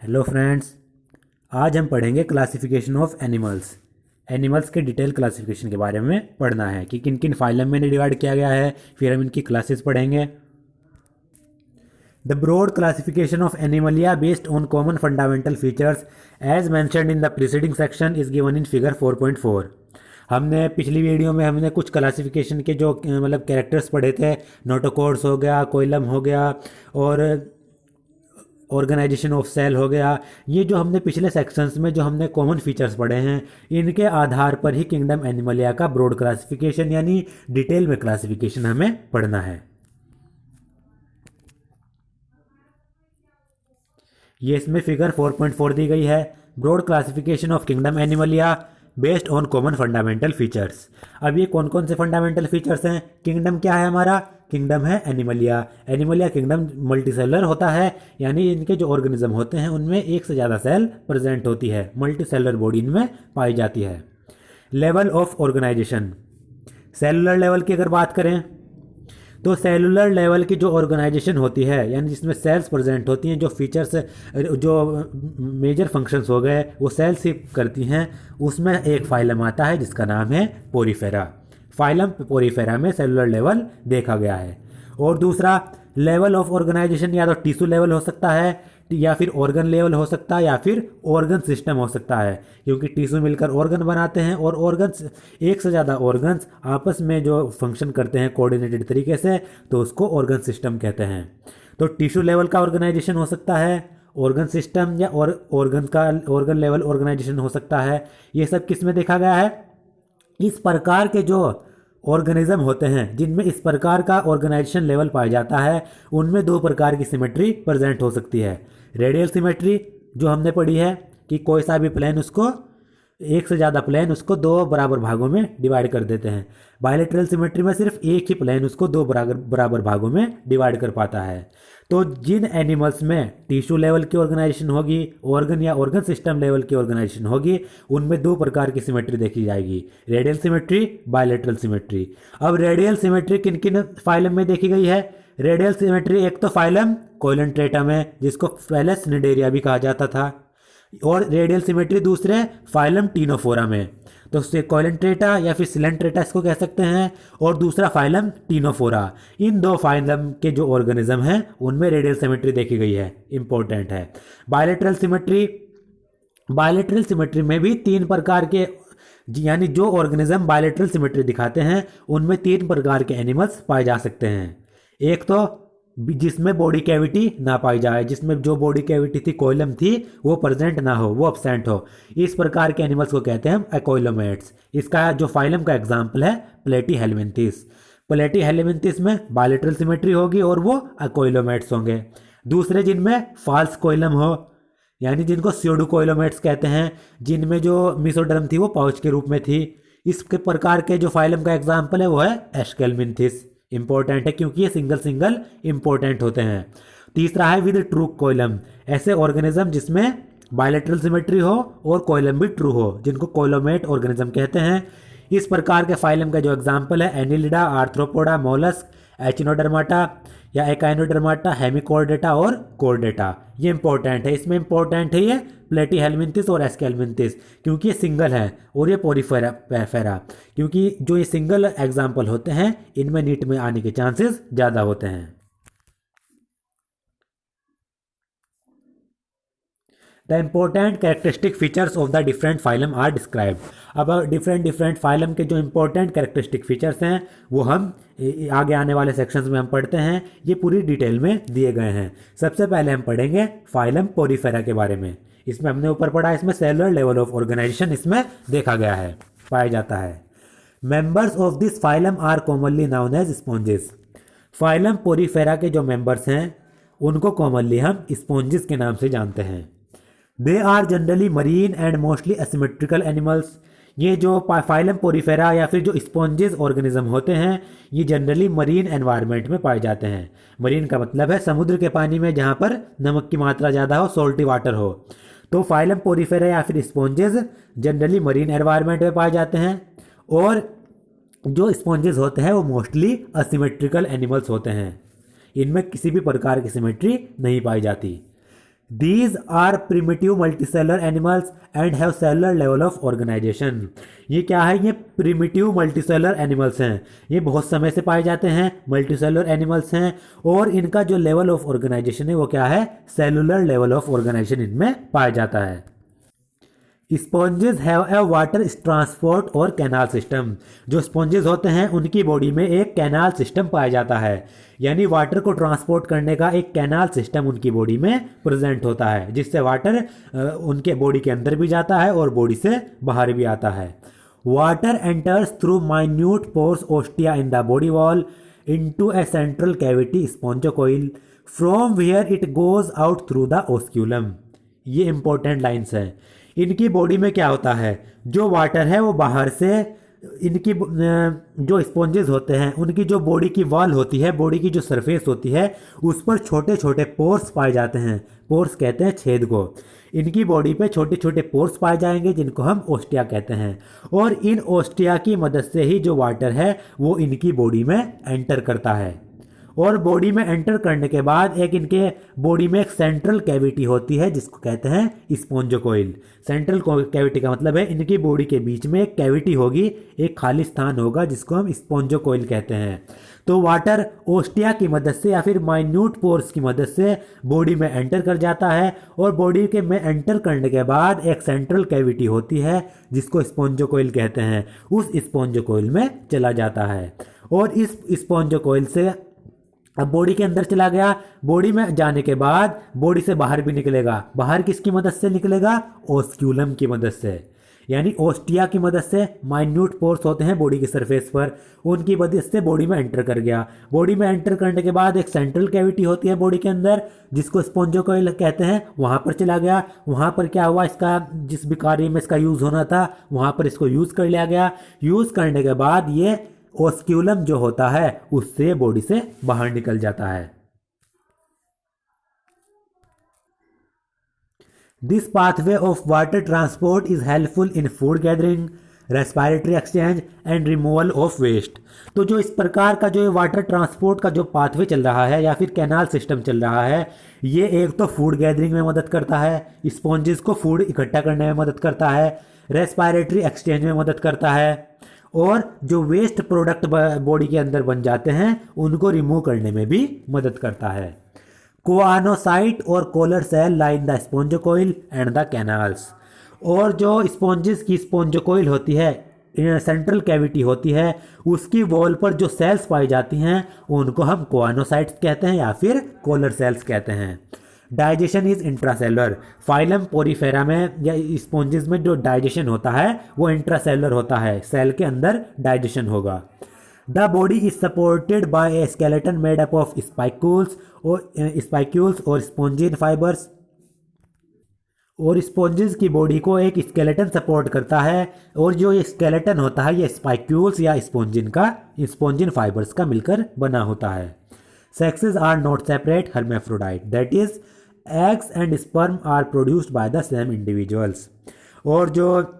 Hello friends. आज हम पढ़ेंगे क्लासिफिकेशन ऑफ एनिमल्स। एनिमल्स के डिटेल क्लासिफिकेशन के बारे में पढ़ना है कि किन किन फाइलम में डिवाइड किया गया है। फिर हम इनकी क्लासेस पढ़ेंगे। The broad classification of Animalia based on common fundamental features as mentioned in the preceding section is given in figure 4.4। हमने पिछली वीडियो में हमने कुछ क्लासिफिकेशन के जो मतलब कैरेक्टर्स पढ़े थे। नोटोकॉर्ड्स हो गया, कोइलम हो गया और ऑर्गेनाइजेशन ऑफ सेल हो गया। ये जो हमने पिछले सेक्शंस में जो हमने कॉमन फीचर्स पढ़े हैं, इनके आधार पर ही किंगडम एनिमलिया का ब्रॉड क्लासिफिकेशन यानी डिटेल में क्लासिफिकेशन हमें पढ़ना है। ये इसमें फिगर 4.4 दी गई है। Broad classification of kingdom Animalia based on common fundamental features. अब ये कौन कौन से फंडामेंटल फीचर्स हैं? किंगडम क्या है हमारा? किंगडम है एनिमलिया। एनिमलिया किंगडम मल्टीसेलर होता है, यानी इनके जो ऑर्गेनिज्म होते हैं उनमें एक से ज़्यादा सेल प्रेजेंट होती है, मल्टीसेलर बॉडी इनमें पाई जाती है। Level of organisation, cellular level की अगर बात करें तो सेलुलर लेवल की जो ऑर्गेनाइजेशन होती है, यानी जिसमें सेल्स प्रेजेंट होती हैं, जो फीचर्स जो मेजर फंक्शंस हो गए वो सेल्स ही करती हैं, उसमें एक फाइलम आता है जिसका नाम है पोरीफेरा। फाइलम पोरीफेरा में सेलुलर लेवल देखा गया है। और दूसरा लेवल ऑफ ऑर्गेनाइजेशन या तो टिश्यू लेवल हो सकता है, या फिर ऑर्गन लेवल हो सकता है, या फिर ऑर्गन सिस्टम हो सकता है, क्योंकि टिश्यू मिलकर ऑर्गन बनाते हैं और ऑर्गन्स एक से ज़्यादा ऑर्गन्स आपस में जो फंक्शन करते हैं कोऑर्डिनेटेड तरीके से, तो उसको ऑर्गन सिस्टम कहते हैं। तो टिश्यू लेवल का ऑर्गेनाइजेशन हो सकता है, ऑर्गन सिस्टम या ऑर्गन लेवल ऑर्गेनाइजेशन हो सकता है। ये सब किस में देखा गया है? इस प्रकार के जो ऑर्गेनिज्म होते हैं जिनमें इस प्रकार का ऑर्गेनाइजेशन लेवल पाया जाता है, उनमें दो प्रकार की सिमेट्री प्रेजेंट हो सकती है। रेडियल सिमेट्री जो हमने पढ़ी है कि कोई सा भी प्लेन उसको एक से ज़्यादा प्लेन उसको दो बराबर भागों में डिवाइड कर देते हैं। बायलेटरल सिमेट्री में सिर्फ एक ही प्लेन उसको दो बराबर भागों में डिवाइड कर पाता है। तो जिन एनिमल्स में टिश्यू लेवल की ऑर्गेनाइजेशन होगी, ऑर्गन या ऑर्गन सिस्टम लेवल की ऑर्गेनाइजेशन होगी, उनमें दो प्रकार की सिमेट्री देखी जाएगी, रेडियल सिमेट्री, बायलेटरल सिमेट्री। अब रेडियल सिमेट्री किन किन फाइलम में देखी गई है? रेडियल सिमेट्री एक तो फाइलम कोइलेंट्रेटा में, जिसको पहले स्निडेरिया भी कहा जाता था, और रेडियल सिमेट्री दूसरे फाइलम टीनोफोरा में, तो कोइलेंट्रेटा या फिर सिलेंट्रेटा इसको कह सकते हैं, और दूसरा फाइलम टीनोफोरा। इन दो फाइलम के जो ऑर्गेनिज्म हैं उनमें रेडियल सिमेट्री देखी गई है, इंपॉर्टेंट है। बायलेटरल सिमेट्री, बायलेटरल सिमेट्री में भी तीन प्रकार के, यानी जो ऑर्गेनिज्म बायलेटरल सिमेट्री दिखाते हैं उनमें तीन प्रकार के एनिमल्स पाए जा सकते हैं। एक तो जिसमें बॉडी कैविटी ना पाई जाए, जिसमें जो बॉडी कैविटी थी, कोइलम थी, वो प्रेजेंट ना हो, वो एब्सेंट हो, इस प्रकार के एनिमल्स को कहते हैं एक्वाइलोमेट्स। इसका जो फाइलम का एग्जांपल है प्लेटीहेल्मिन्थिस। प्लेटीहेल्मिन्थिस में बायलेटरल सिमेट्री होगी और वो एक्वाइलोमेट्स होंगे। दूसरे जिनमें फाल्स कोइलम हो, यानी जिनको स्यूडोकोइलोमेट्स कहते हैं, जिनमें जो मिसोडर्म थी वो पाउच के रूप में थी। इस प्रकार के जो फाइलम का एग्जाम्पल है वो है एस्केल्मिन्थिस। इंपॉर्टेंट है क्योंकि ये सिंगल सिंगल इंपॉर्टेंट होते हैं। तीसरा है विद ट्रू कोइलम, ऐसे ऑर्गेनिज्म जिसमें बायलेटरल सिमेट्री हो और कोइलम भी ट्रू हो, जिनको कोइलोमेट ऑर्गेनिज्म कहते हैं। इस प्रकार के फाइलम का जो एग्जाम्पल है एनिलिडा, आर्थ्रोपोडा, मोलस्क, एचिनोडर्माटा या एकाइनोडर्माटा, हेमिकॉर्डेटा और कॉर्डेटा। ये इंपॉर्टेंट है, इसमें इंपॉर्टेंट है ये प्लेटीहेल्मिन्थिस और एस्केल्मिन्थिस, क्योंकि ये सिंगल है, और ये पोरीफेरा, क्योंकि जो ये सिंगल एग्जाम्पल होते हैं इनमें नीट में आने के चांसेस ज़्यादा होते हैं। The important characteristic features of the different phylum are described. अब डिफरेंट फाइलम के जो इंपॉर्टेंट कैरेक्टरिस्टिक फीचर्स हैं वो हम आगे आने वाले सेक्शंस में हम पढ़ते हैं। ये पूरी डिटेल में दिए गए हैं। सबसे पहले हम पढ़ेंगे फाइलम पोरीफेरा के बारे में। इसमें हमने ऊपर पढ़ा, इसमें सेलुलर लेवल ऑफ ऑर्गेनाइजेशन इसमें देखा गया है, पाया जाता है। Members of this phylum are commonly known as sponges. Phylum Porifera के जो मेंबर्स हैं उनको कॉमनली हम स्पॉन्जेस के नाम से जानते हैं। They are generally marine and mostly asymmetrical animals. ये जो फाइलम पोरीफेरा या फिर जो स्पॉन्जेस ऑर्गेनिज्म होते हैं ये जनरली मरीन एनवायरनमेंट में पाए जाते हैं। मरीन का मतलब है समुद्र के पानी में जहाँ पर नमक की मात्रा ज़्यादा हो, सॉल्टी वाटर हो। तो फाइलम पोरीफेरा या फिर स्पॉन्जेस जनरली मरीन एनवायरनमेंट में पाए जाते हैं, और जो स्पॉन्जेस होते हैं वो मोस्टली असिमेट्रिकल एनिमल्स होते हैं। इनमें किसी भी प्रकार की सिमेट्री नहीं पाई जाती। These are primitive multicellular animals and have cellular level of organization. ये क्या है? ये प्रिमिटिव मल्टीसेलर एनिमल्स हैं, ये बहुत समय से पाए जाते हैं, मल्टीसेलर एनिमल्स हैं, और इनका जो लेवल ऑफ ऑर्गेनाइजेशन है वो क्या है? सेलुलर लेवल ऑफ ऑर्गेनाइजेशन इनमें पाया जाता है। Sponges have a water transport और कैनाल सिस्टम। जो स्पॉन्जेस होते हैं उनकी बॉडी में एक कैनाल सिस्टम पाया जाता है, यानी वाटर को ट्रांसपोर्ट करने का एक कैनाल सिस्टम उनकी बॉडी में प्रेजेंट होता है, जिससे वाटर उनके बॉडी के अंदर भी जाता है और बॉडी से बाहर भी आता है। Water enters through minute pores ostia in the body wall into a central cavity spongocoel from where it goes out through the osculum. ये इंपॉर्टेंट लाइन्स हैं। इनकी बॉडी में क्या होता है? जो वाटर है वो बाहर से, इनकी जो स्पॉन्जेस होते हैं उनकी जो बॉडी की वॉल होती है, बॉडी की जो सरफेस होती है, उस पर छोटे छोटे पोर्स पाए जाते हैं। पोर्स कहते हैं छेद को। इनकी बॉडी पे छोटे छोटे पोर्स पाए जाएंगे जिनको हम ओस्टिया कहते हैं, और इन ओस्टिया की मदद से ही जो वाटर है वो इनकी बॉडी में एंटर करता है। और बॉडी में एंटर करने के बाद एक इनके बॉडी में एक सेंट्रल कैविटी होती है जिसको कहते हैं स्पॉन्जोकोइल। सेंट्रल कैविटी का मतलब है इनकी बॉडी के बीच में एक कैविटी होगी, एक खाली स्थान होगा जिसको हम स्पॉन्जोकोइल कहते हैं। तो वाटर ओस्टिया की मदद से या फिर माइन्यूट पोर्स की मदद से बॉडी में एंटर कर जाता है, और बॉडी के में एंटर करने के बाद एक सेंट्रल कैविटी होती है जिसको स्पॉन्जोकोइल कहते हैं, उस स्पॉन्जोकोइल में चला जाता है। और इस स्पॉन्जोकोइल से अब बॉडी के अंदर चला गया, बॉडी में जाने के बाद बॉडी से बाहर भी निकलेगा। बाहर किसकी मदद से निकलेगा? ओस्क्यूलम की मदद से, यानी ओस्टिया की मदद से। माइन्यूट पोर्स होते हैं बॉडी की सरफेस पर, उनकी मदद से बॉडी में एंटर कर गया। बॉडी में एंटर करने के बाद एक सेंट्रल कैविटी होती है बॉडी के अंदर जिसको स्पॉन्जोकोइल कहते हैं, वहां पर चला गया। वहां पर क्या हुआ? इसका जिस भी कार्य में इसका यूज होना था वहां पर इसको यूज कर लिया गया। यूज करने के बाद ये ओस्क्यूलम जो होता है उससे बॉडी से बाहर निकल जाता है। This pathway of water transport is helpful in food gathering, respiratory exchange and removal of waste. तो जो इस प्रकार का जो वाटर ट्रांसपोर्ट का जो पाथवे चल रहा है या फिर कैनाल सिस्टम चल रहा है, ये एक तो फूड गैदरिंग में मदद करता है, स्पॉन्जेस को फूड इकट्ठा करने में मदद करता है, रेस्पिरेटरी एक्सचेंज में मदद करता है, और जो वेस्ट प्रोडक्ट बॉडी के अंदर बन जाते हैं उनको रिमूव करने में भी मदद करता है। कोआनोसाइट और collar cell line the spongocoel and the canals. और जो स्पॉन्जेस की स्पॉन्जोकोइल होती है, सेंट्रल कैविटी होती है, उसकी वॉल पर जो सेल्स पाई जाती हैं उनको हम कोआनोसाइट्स कहते हैं या फिर कोलर सेल्स कहते हैं। Digestion is intracellular. Phylum Porifera में या स्पॉन्जेस में जो डाइजेशन होता है वो इंट्रासेलुलर होता है, सेल के अंदर डाइजेशन होगा। The body is supported by A skeleton made up of spicules और स्पॉन्जिन फाइबर्स। और स्पॉन्जेस की बॉडी को एक स्केलेटन सपोर्ट करता है, और जो ये स्केलेटन होता है ये स्पाइक्यूल्स या स्पॉन्जिन फाइबर्स का मिलकर बना होता है। Sexes are not separate hermaphrodite, that is eggs and sperm are produced by the same individuals। और जो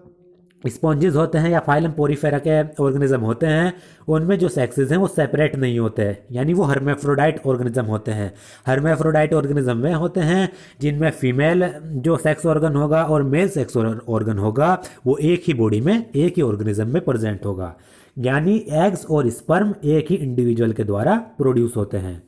स्पॉन्जेस होते हैं या फाइलम पोरीफेरा के ऑर्गेनिज्म होते हैं उनमें जो सेक्सेस हैं वो सेपरेट नहीं होते हैं, यानी वो हर्मेफ्रोडाइट ऑर्गेनिज्म होते हैं। हर्मेफ्रोडाइट ऑर्गेनिज्म में होते हैं जिनमें फीमेल जो सेक्स ऑर्गन होगा और मेल सेक्स ऑर्गन होगा वो एक ही बॉडी में, एक ही ऑर्गेनिज्म में प्रेजेंट होगा, यानी एग्स और स्पर्म एक ही इंडिविजुअल के द्वारा प्रोड्यूस होते हैं।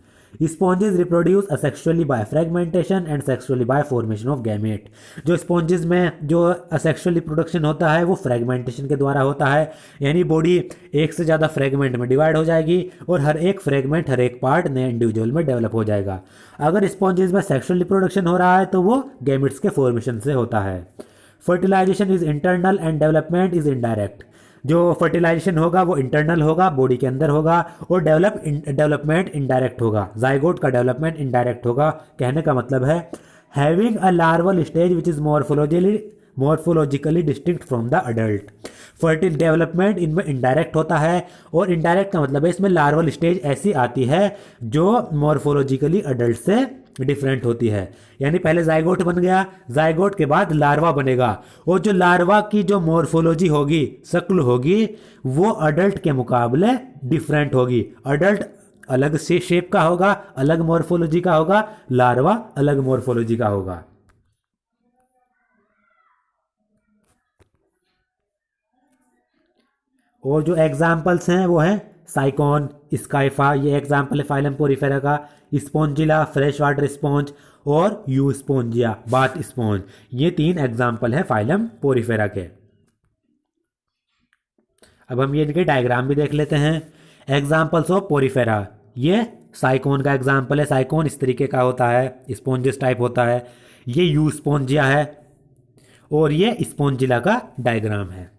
Sponges reproduce asexually by fragmentation and sexually bye formation of gamete. जो स्पॉन्जेस में जो असेक्सुअली प्रोडक्शन होता है वो फ्रेगमेंटेशन के द्वारा होता है, यानी बॉडी एक से ज़्यादा फ्रेगमेंट में डिवाइड हो जाएगी और हर एक फ्रेगमेंट, हर एक पार्ट नए इंडिविजुअल में डेवलप हो जाएगा। अगर स्पॉन्जेस में सेक्सुअली प्रोडक्शन हो रहा है तो वो गैमेट्स के फॉर्मेशन से होता है। Fertilisation is internal and development is indirect. जो फर्टिलाइजेशन होगा वो इंटरनल होगा, बॉडी के अंदर होगा, और डेवलपमेंट इनडायरेक्ट होगा। जाइगोट का डेवलपमेंट इनडायरेक्ट होगा। कहने का मतलब है having a larval stage which is morphologically distinct from the adult. फर्टिल डेवलपमेंट इनमें इनडायरेक्ट होता है, और इनडायरेक्ट का मतलब है इसमें लार्वल स्टेज ऐसी आती है जो मॉर्फोलॉजिकली अडल्ट से डिफरेंट होती है, यानी पहले जाइगोट बन गया, जाइगोट के बाद लार्वा बनेगा, और जो लार्वा की जो मॉर्फोलॉजी होगी, शक्ल होगी, वो अडल्ट के मुकाबले डिफरेंट होगी। अडल्ट अलग से शेप का होगा, अलग मॉर्फोलॉजी का होगा, लार्वा अलग मॉर्फोलॉजी का होगा। और जो एग्जाम्पल्स हैं वो हैं साइकॉन, स्काइफा, ये एग्जाम्पल है फाइलम पोरिफेरा का, स्पोंजिला, फ्रेश वाटर स्पॉन्ज, और यू स्पोंजिया, बाथ स्पॉन्ज। ये 3 एग्जाम्पल है फाइलम पोरिफेरा के। अब हम ये इनके डायग्राम भी देख लेते हैं। एग्जाम्पल्स ऑफ पोरिफेरा, ये साइकोन का एग्जाम्पल है, साइकोन इस तरीके का होता है, स्पोंजिस टाइप होता है। ये यू स्पोंजिया है और ये स्पोंजिला का डायग्राम है।